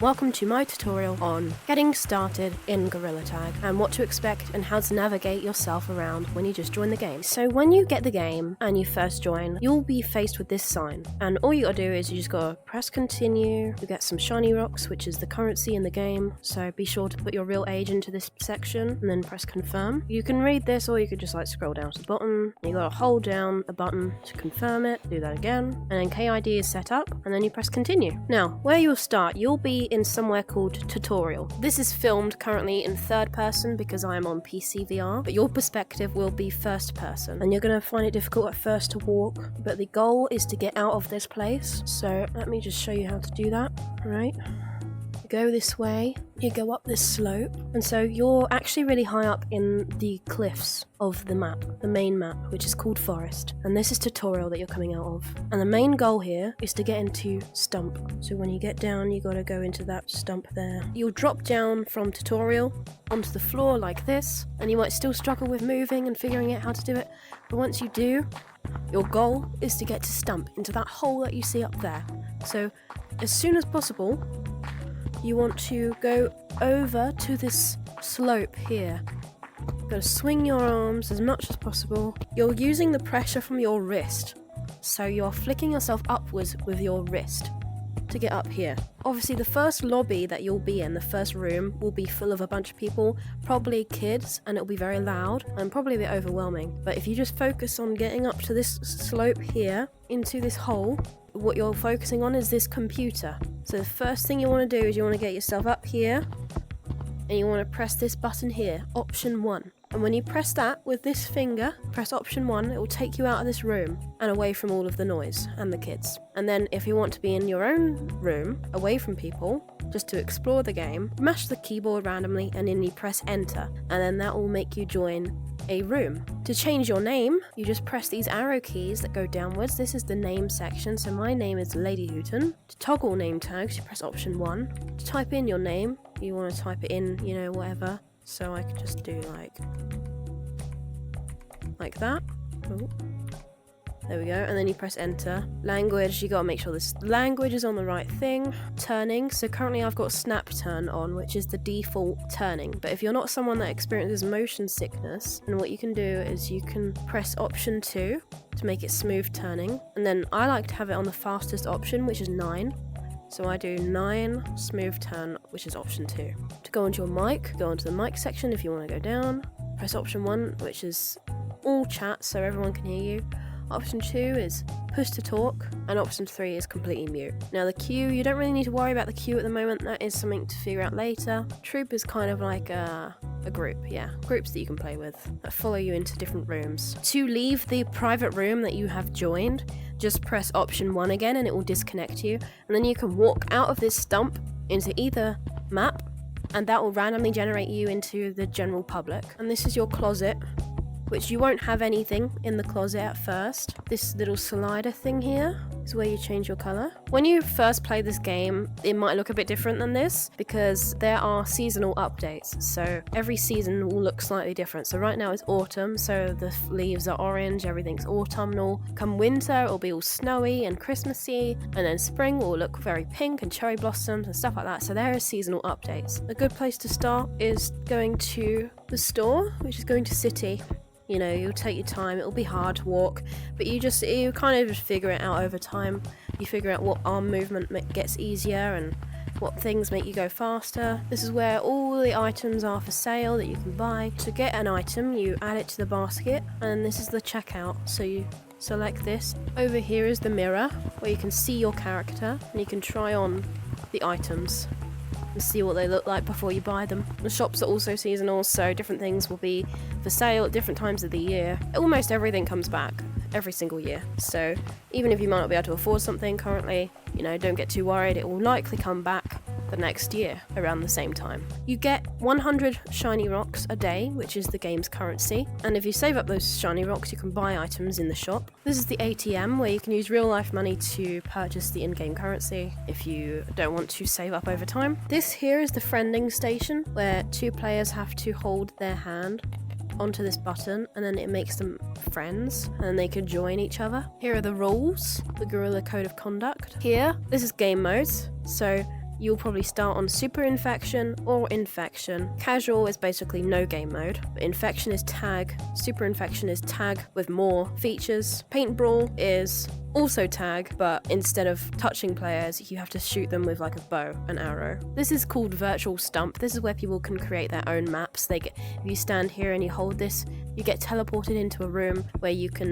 Welcome to my tutorial on getting started in Gorilla Tag and what to expect and how to navigate yourself around when you just join the game. So when you get the game and you first join, you'll be faced with this sign, and all you gotta do is you just gotta press continue. You get some shiny rocks, which is the currency in the game, so be sure to put your real age into this section and then press confirm. You can read this or you could just scroll down to the bottom. You gotta hold down a button to confirm it, do that again, and then KID is set up and then you press continue. Now where you'll start, you'll be in somewhere called tutorial. This is filmed currently in third person because I am on PC VR, but your perspective will be first person, and you're going to find it difficult at first to walk, but the goal is to get out of this place. So let me just show you how to do that. Right, you go this way, you go up this slope, and so you're actually really high up in the cliffs of the map, the main map, which is called Forest, and this is tutorial that you're coming out of. And the main goal here is to get into Stump. So when you get down, you gotta go into that stump there. You'll drop down from tutorial onto the floor like this, and you might still struggle with moving and figuring out how to do it, but once you do, your goal is to get to Stump, into that hole that you see up there. So as soon as possible, you want to go over to this slope here. You've got to swing your arms as much as possible. You're using the pressure from your wrist, so you're flicking yourself upwards with your wrist to get up here. Obviously the first lobby that you'll be in, the first room, will be full of a bunch of people, probably kids, and it'll be very loud and probably a bit overwhelming. But if you just focus on getting up to this slope here, into this hole, what you're focusing on is this computer. So the first thing you want to do is you want to get yourself up here, and you want to press this button here, option 1. And when you press that with this finger, press option 1, it will take you out of this room and away from all of the noise and the kids. And then if you want to be in your own room, away from people, just to explore the game, mash the keyboard randomly and then you press enter, and then that will make you join a room. To change your name, you just press these arrow keys that go downwards. This is the name section, so my name is ladyhutan. To toggle name tags, you press option 1. To type in your name, you want to type it in, whatever. So I could just do like that. Ooh. There we go, and then you press enter. Language, you gotta make sure this language is on the right thing. Turning, so currently I've got snap turn on, which is the default turning. But if you're not someone that experiences motion sickness, then what you can do is you can press option 2 to make it smooth turning. And then I like to have it on the fastest option, which is 9. So I do 9 smooth turn, which is option 2. To go onto your mic, go onto the mic section if you want to go down. Press option 1, which is all chat so everyone can hear you. Option 2 is push to talk, and option 3 is completely mute. Now the queue, you don't really need to worry about the queue at the moment, that is something to figure out later. Troop is kind of like a group, groups that you can play with that follow you into different rooms. To leave the private room that you have joined, just press option 1 again and it will disconnect you, and then you can walk out of this stump into either map, and that will randomly generate you into the general public. And this is your closet, which you won't have anything in the closet at first. This little slider thing here is where you change your color. When you first play this game, it might look a bit different than this because there are seasonal updates. So every season will look slightly different. So right now it's autumn, so the leaves are orange, everything's autumnal. Come winter, it'll be all snowy and Christmassy, and then spring will look very pink and cherry blossoms and stuff like that. So there are seasonal updates. A good place to start is going to the store, which is going to City. You'll take your time, it'll be hard to walk, but you kind of just figure it out over time. You figure out what arm movement gets easier and what things make you go faster. This is where all the items are for sale that you can buy. To get an item, you add it to the basket, and this is the checkout. So you select this. Over here is the mirror, where you can see your character, and you can try on the items and see what they look like before you buy them. The shops are also seasonal, so different things will be for sale at different times of the year. Almost everything comes back every single year, so even if you might not be able to afford something currently, don't get too worried, it will likely come back the next year around the same time. You get 100 shiny rocks a day, which is the game's currency, and if you save up those shiny rocks you can buy items in the shop. This is the ATM, where you can use real life money to purchase the in-game currency if you don't want to save up over time. This here is the friending station, where 2 players have to hold their hand onto this button, and then it makes them friends, and then they can join each other. Here are the rules, the Gorilla Code of Conduct. Here, this is game modes, so you'll probably start on Super Infection or Infection. Casual is basically no game mode, but Infection is tag, Super Infection is tag with more features. Paint Brawl is also tag, but instead of touching players, you have to shoot them with like a bow and arrow. This is called Virtual Stump. This is where people can create their own maps. If you stand here and you hold this, you get teleported into a room where you can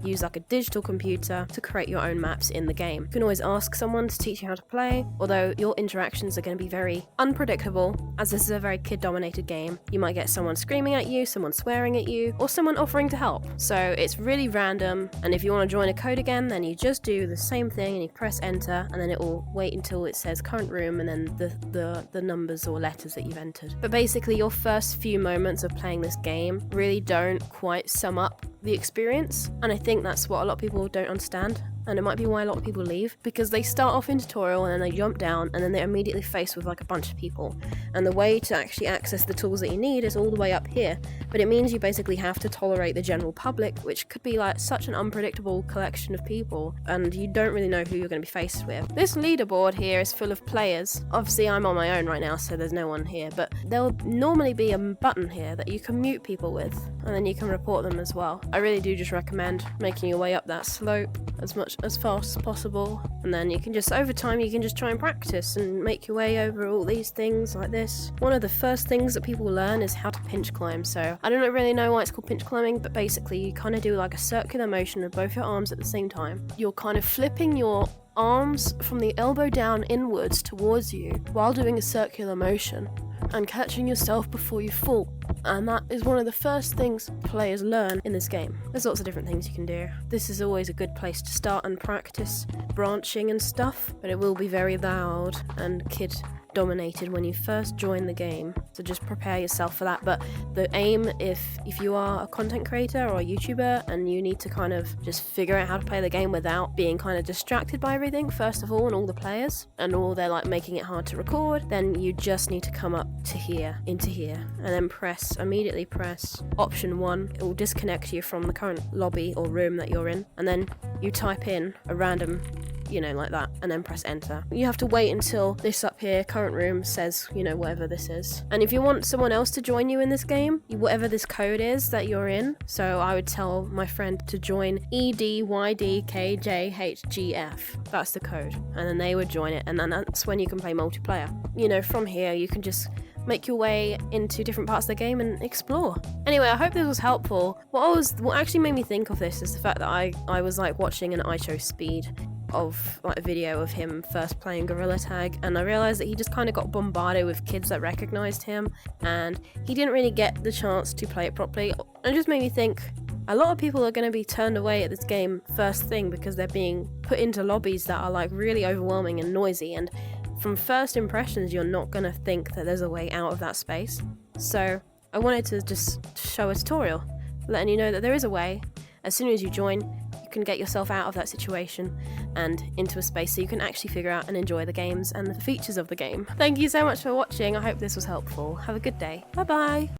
use like a digital computer to create your own maps in the game. You can always ask someone to teach you how to play, although your interactions are going to be very unpredictable, as this is a very kid-dominated game. You might get someone screaming at you, someone swearing at you, or someone offering to help. So it's really random, and if you want to join a code again, then you just do the same thing and you press enter, and then it will wait until it says current room and then the numbers or letters that you've entered. But basically your first few moments of playing this game really don't quite sum up the experience, and I think that's what a lot of people don't understand. And it might be why a lot of people leave, because they start off in tutorial and then they jump down and then they're immediately faced with like a bunch of people. And the way to actually access the tools that you need is all the way up here. But it means you basically have to tolerate the general public, which could be like such an unpredictable collection of people, and you don't really know who you're going to be faced with. This leaderboard here is full of players. Obviously I'm on my own right now, so there's no one here, but there will normally be a button here that you can mute people with, and then you can report them as well. I really do just recommend making your way up that slope as fast as possible, and then you can just, over time, you can just try and practice and make your way over all these things like this. One of the first things that people learn is how to pinch climb. So I don't really know why it's called pinch climbing, but basically you kind of do like a circular motion with both your arms at the same time. You're kind of flipping your arms from the elbow down inwards towards you while doing a circular motion and catching yourself before you fall. And that is one of the first things players learn in this game. There's lots of different things you can do. This is always a good place to start and practice branching and stuff, but it will be very loud and kid dominated when you first join the game, so just prepare yourself for that. But the aim, if you are a content creator or a YouTuber and you need to kind of just figure out how to play the game without being kind of distracted by everything, first of all, and all the players, and all they're like making it hard to record, then you just need to come up to here, into here, and then immediately press option 1. It will disconnect you from the current lobby or room that you're in, and then you type in a random, like that, and then press enter. You have to wait until this up here, current room, says, whatever this is. And if you want someone else to join you in this game, whatever this code is that you're in, so I would tell my friend to join EDYDKJHGF. That's the code. And then they would join it, and then that's when you can play multiplayer. From here, you can just make your way into different parts of the game and explore. Anyway, I hope this was helpful. What actually made me think of this is the fact that I was like watching an iShowSpeed of like a video of him first playing Gorilla Tag, and I realized that he just kind of got bombarded with kids that recognized him, and he didn't really get the chance to play it properly. It just made me think a lot of people are going to be turned away at this game first thing because they're being put into lobbies that are like really overwhelming and noisy, and from first impressions you're not going to think that there's a way out of that space. So I wanted to just show a tutorial letting you know that there is a way. As soon as you join, you can get yourself out of that situation and into a space so you can actually figure out and enjoy the games and the features of the game. Thank you so much for watching. I hope this was helpful. Have a good day. Bye bye.